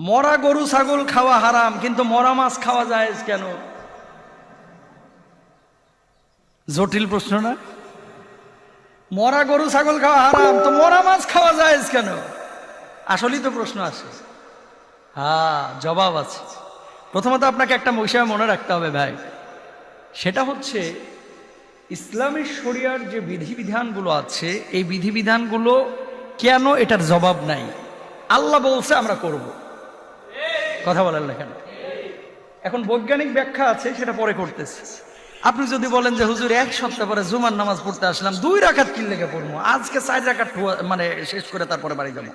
মরা গরু ছাগল খাওয়া হারাম, কিন্তু মরা মাছ খাওয়া জায়েজ কেন? জটিল প্রশ্ন না? মরা গরু ছাগল খাওয়া হারাম, তো মরা মাছ খাওয়া জায়েজ কেন? আসলেই তো প্রশ্ন আসে। হ্যাঁ, জবাব আছে। প্রথমত আপনাকে একটা বিষয় মনে রাখতে হবে ভাই, সেটা হচ্ছে ইসলামী শরিয়ার যে বিধিবিধানগুলো আছে, এই বিধিবিধানগুলো কেন, এটার জবাব নাই। আল্লাহ বলছে আমরা করব, কথা বলেন না কেন? এখন বৈজ্ঞানিক ব্যাখ্যা আছে, সেটা পরে করতেছে। আপনি যদি বলেন যে হুজুর এক সপ্তাহ পরে জুমার নামাজ পড়তে আসলাম, 2 রাকাত কি লেগে পড়বো, আজকে 4 রাকাত মানে শেষ করে তারপরে বাড়ি যাবো।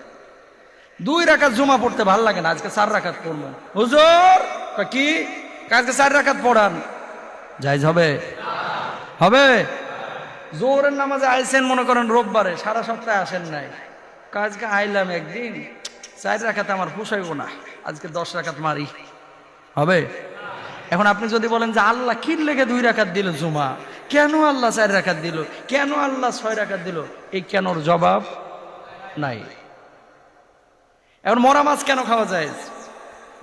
2 রাকাত জুমা পড়তে ভাল লাগে না, আজকে 4 রাকাত পড়বো। হুজুর কি আজকে 4 রাকাত পড়ান, জায়েজ হবে? হবে? জোহরের নামাজে আইছেন মনে করেন রোববারে, সারা সপ্তাহে আসেন নাই, আজকে আইলাম একদিন, 4 রাকাত আমার পোষাইব না, আজকে 10 রাকাত মারি, হবে? এখন আপনি যদি বলেন যে আল্লাহ কি লেগে 2 রাকাত দিল জুমা, কেন আল্লাহ 4 রাকাত দিল, কেন আল্লাহ 6 রাকাত দিল, এই কেনর জবাব নাই। এখন মরা মাছ কেন খাওয়া যায়?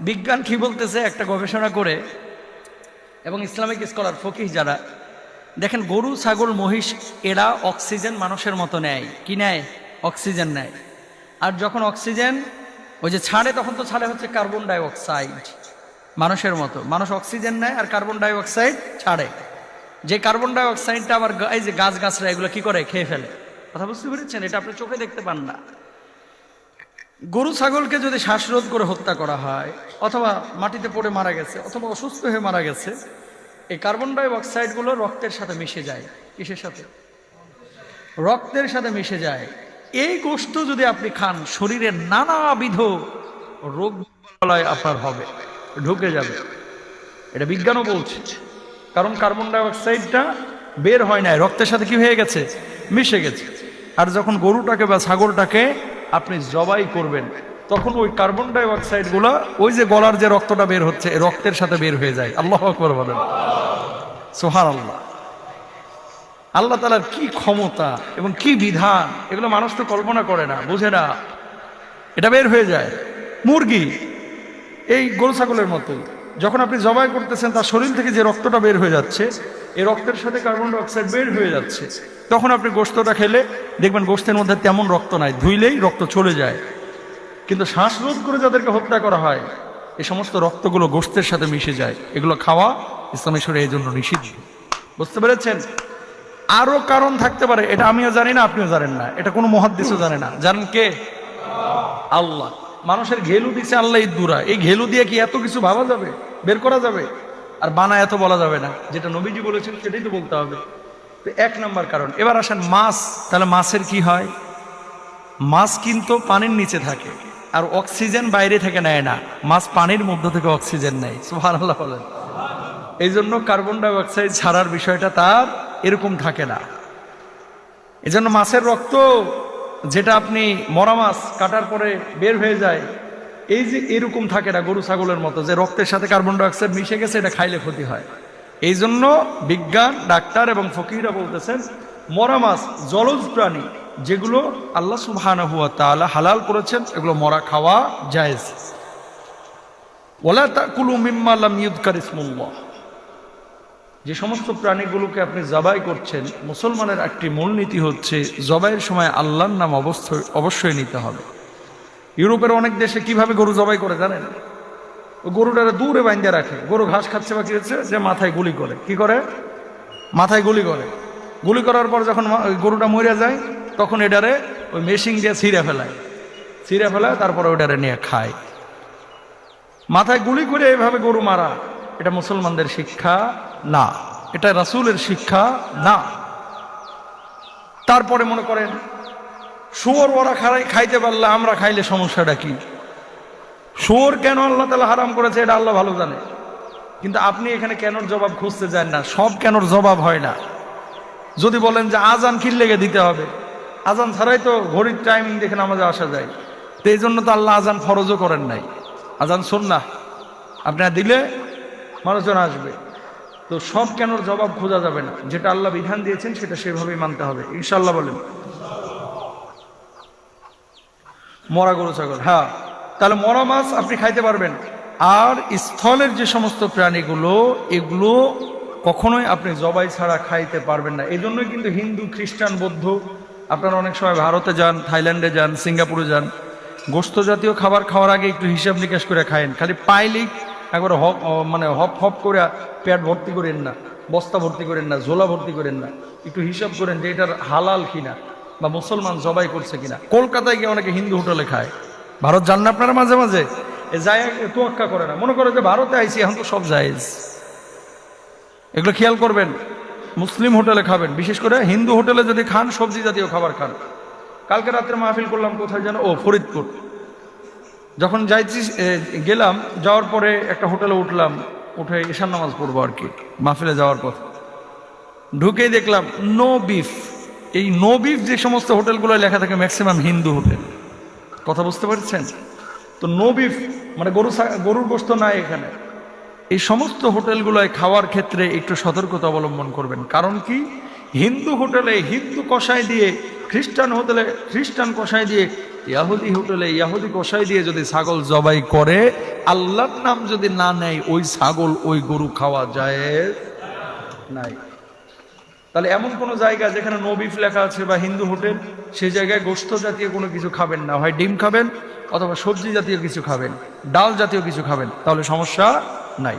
বিজ্ঞান কি বলতেছে একটা গবেষণা করে, এবং ইসলামিক স্কলার ফকিহ যারা, দেখেন গরু ছাগল মহিষ এরা অক্সিজেন মানুষের মতো নেয়, কি নেয়? অক্সিজেন নেয়। আর যখন অক্সিজেন ওই যে ছাড়ে, তখন তো ছাড়ে হচ্ছে কার্বন ডাই অক্সাইড, মানুষের মতো। মানুষ অক্সিজেন নেয় আর কার্বন ডাই অক্সাইড ছাড়ে। যে কার্বন ডাই অক্সাইডটা আবার এই যে গাছরা এগুলো কি করে, খেয়ে ফেলে। কথা বুঝতে পেরেছেন? এটা আপনি চোখে দেখতে পান না। গরু ছাগলকে যদি শ্বাসরোধ করে হত্যা করা হয়, অথবা মাটিতে পড়ে মারা গেছে, অথবা অসুস্থ হয়ে মারা গেছে, এই কার্বন ডাই অক্সাইডগুলো রক্তের সাথে মিশে যায়। কিসের সাথে? রক্তের সাথে মিশে যায়। এই গোশত যদি আপনি খান, শরীরের নানাবিধ রোগ বালাই আপনার হবে, ঢুকে যাবে। এটা বিজ্ঞানও বলছে। কারণ কার্বন ডাই অক্সাইডটা বের হয় নাই, রক্তের সাথে কি হয়ে গেছে, মিশে গেছে। আর যখন গরুটাকে বা ছাগলটাকে আপনি জবাই করবেন, তখন ওই কার্বন ডাই অক্সাইড গুলা ওই যে গলার যে রক্তটা বের হচ্ছে, রক্তের সাথে বের হয়ে যায়। আল্লাহু আকবার বলেন, সুবহানাল্লাহ। আল্লাহ তাআলার কি ক্ষমতা এবং কি বিধান, এগুলো মানুষ তো কল্পনা করে না, বুঝে না। এটা বের হয়ে যায়। মুরগি এই গরু ছাগলের মতো, যখন আপনি জবাই করতেছেন, তার শরীর থেকে যে রক্তটা বের হয়ে যাচ্ছে, এই রক্তের সাথে কার্বন ডাই অক্সাইড বের হয়ে যাচ্ছে। তখন আপনি গোশতটা খেলে দেখবেন গোশতের মধ্যে তেমন রক্ত নাই, ধুইলেই রক্ত চলে যায়। কিন্তু শ্বাসরোধ করে যাদেরকে হত্যা করা হয়, এই সমস্ত রক্তগুলো গোশতের সাথে মিশে যায়। এগুলো খাওয়া ইসলামী শরীয়তে এই জন্য নিষিদ্ধ। বুঝতে পেরেছেন? আরো কারণ থাকতে পারে, এটা আমিও জানি না, আপনিও জানেন না, এটা কোনো মুহাদ্দিসও জানে না। জানেন কে? আল্লাহ। মানুষের ঘেলু দিছে আল্লাহ ইদ্দুরা, এই ঘেলু দিয়ে কি এত কিছু ভাবা যাবে, বের করা যাবে? আর বানা এত বলা যাবে না, যেটা নবীজি বলেছেন সেটাই তো বলতে হবে। তো 1 নম্বর কারণ। এবার আসেন মাছ, তাহলে মাছের কি হয়? মাছ কিন্তু পানির নিচে থাকে, আর অক্সিজেন বাইরে থেকে নেয় না, মাছ পানির মধ্য থেকে অক্সিজেন নেয়। সুবহানাল্লাহ বলেন। এই জন্য কার্বন ডাই অক্সাইড ছাড়ার বিষয়টা তার এরকম থাকে না। এই জন্য মাছের রক্ত, যেটা আপনি মরা মাছ কাটার পরে বের হয়ে যায়, এই যে এরকম থাকে না গরু ছাগলের মতো, যে রক্তের সাথে কার্বন ডাই অক্সাইড মিশে গেছে, এটা খাইলে ক্ষতি হয়। এই জন্য বিজ্ঞান, ডাক্তার এবং ফকিহরা বলতেছেন, মরা মাছ জলজ প্রাণী, যেগুলো আল্লাহ সুবহানাহু ওয়া তাআলা হালাল করেছেন, এগুলো মরা খাওয়া জায়েজ। ওয়ালা তাকুলু মিম্মা লাম ইউযকার ইসমুল্লাহ। যে সমস্ত প্রাণীগুলোকে আপনি জবাই করছেন, মুসলমানের একটি মূলনীতি হচ্ছে জবাইয়ের সময় আল্লাহর নাম অবশ্যই নিতে হবে। ইউরোপের অনেক দেশে কিভাবে গরু জবাই করে জানেন? ও গরুটারে দূরে বাইন্ধে রাখে, গরু ঘাস খাচ্ছে বা কি হচ্ছে, যে মাথায় গুলি করে। কি করে? মাথায় গুলি করে। গুলি করার পর যখন গরুটা মরে যায়, তখন এটারে ওই মেশিন দিয়ে ছিঁড়ে ফেলায়, তারপরে ওটারে নিয়ে খায়। মাথায় গুলি করে এইভাবে গরু মারা, এটা মুসলমানদের শিক্ষা না, এটা রাসূলের শিক্ষা না। তারপরে মনে করেন শুয়োর ওরা খাইতে পারলে আমরা খাইলে সমস্যাটা কি? শুয়োর কেন আল্লাহ তাআলা হারাম করেছে, এটা আল্লাহ ভালো জানে। কিন্তু আপনি এখানে কেনর জবাব খুঁজতে যান না, সব কেনর জবাব হয় না। যদি বলেন যে আজান কি লেগে দিতে হবে, আজান ছাড়াই তো ঘড়ির টাইমিং দেখে নামাজে আসা যায়, তো এই জন্য তো আল্লাহ আজান ফরজও করেন নাই, আজান সুন্নাহ, আপনারা দিলে মানুষজন আসবে। তো সব কেনর জবাব খোঁজা যাবে না, যেটা আল্লাহ বিধান দিয়েছেন সেটা সেভাবেই মানতে হবে ইনশাআল্লাহ। বলেন মরা গরু ছাগল, হ্যাঁ তাহলে মরা মাছ আপনি খাইতে পারবেন। আর স্থলের যে সমস্ত প্রাণীগুলো, এগুলো কখনোই আপনি জবাই ছাড়া খাইতে পারবেন না। এই জন্যই কিন্তু হিন্দু, খ্রিস্টান, বৌদ্ধ, আপনারা অনেক সময় ভারতে যান, থাইল্যান্ডে যান, সিঙ্গাপুরে যান, গোস্ত জাতীয় খাবার খাওয়ার আগে একটু হিসাব নিকাশ করে খায়েন। খালি পাইলেই একবার হপ হপ করে পেট ভর্তি করেন না, বস্তা ভর্তি করেন না, ঝোলা ভর্তি করেন না, একটু হিসাব করেন যে এটার হালাল কিনা বা মুসলমান জবাই করছে কিনা। কলকাতায় গিয়ে অনেকে হিন্দু হোটেলে খায়, ভারত যান না আপনারা মাঝে মাঝে, এ যায় তোয়াক্কা করে না, মনে করে যে ভারতে আইসি এখন তো সব জায়েজ। এগুলো খেয়াল করবেন। মুসলিম হোটেলে খাবেন, বিশেষ করে হিন্দু হোটেলে যদি খান সবজি জাতীয় খাবার খান। কালকে রাত্রে মাহফিল করলাম কোথায় যেন, ফরিদপুর। যখন যাইছি গেলাম, যাওয়ার পরে একটা হোটেলে উঠলাম, উঠে ঈশান নামাজ পড়বো আর কি, মাহফিলে যাওয়ার পর ঢুকেই দেখলাম নো বিফ। এই নো বিফ যে সমস্ত হোটেলগুলো লেখা থাকে ম্যাক্সিমাম হিন্দু হোটেল। কথা বুঝতে পারছেন তো? নো বিফ মানে গরুর গোশত নাই এখানে। এই সমস্ত হোটেলগুলোয় খাওয়ার ক্ষেত্রে একটু সতর্কতা অবলম্বন করবেন। কারণ কি, হিন্দু হোটেলে হিন্দু কষাই দিয়ে, খ্রিস্টান হোটেলে খ্রিস্টান কষাই দিয়ে, ইয়াহুদি হোটেলে ইয়াহুদি কষাই দিয়ে যদি ছাগল জবাই করে, আল্লাহর নাম যদি না নেয়, ওই ছাগল ওই গরু খাওয়া যায় নাই। তাহলে এমন কোনো জায়গা যেখানে নো বিফ লেখা আছে বা হিন্দু হোটেল, সেই জায়গায় গোশত জাতীয় কোনো কিছু খাবেন না। হয় ডিম খাবেন অথবা সবজি জাতীয় কিছু খাবেন, ডাল জাতীয় কিছু খাবেন, তাহলে সমস্যা নাই।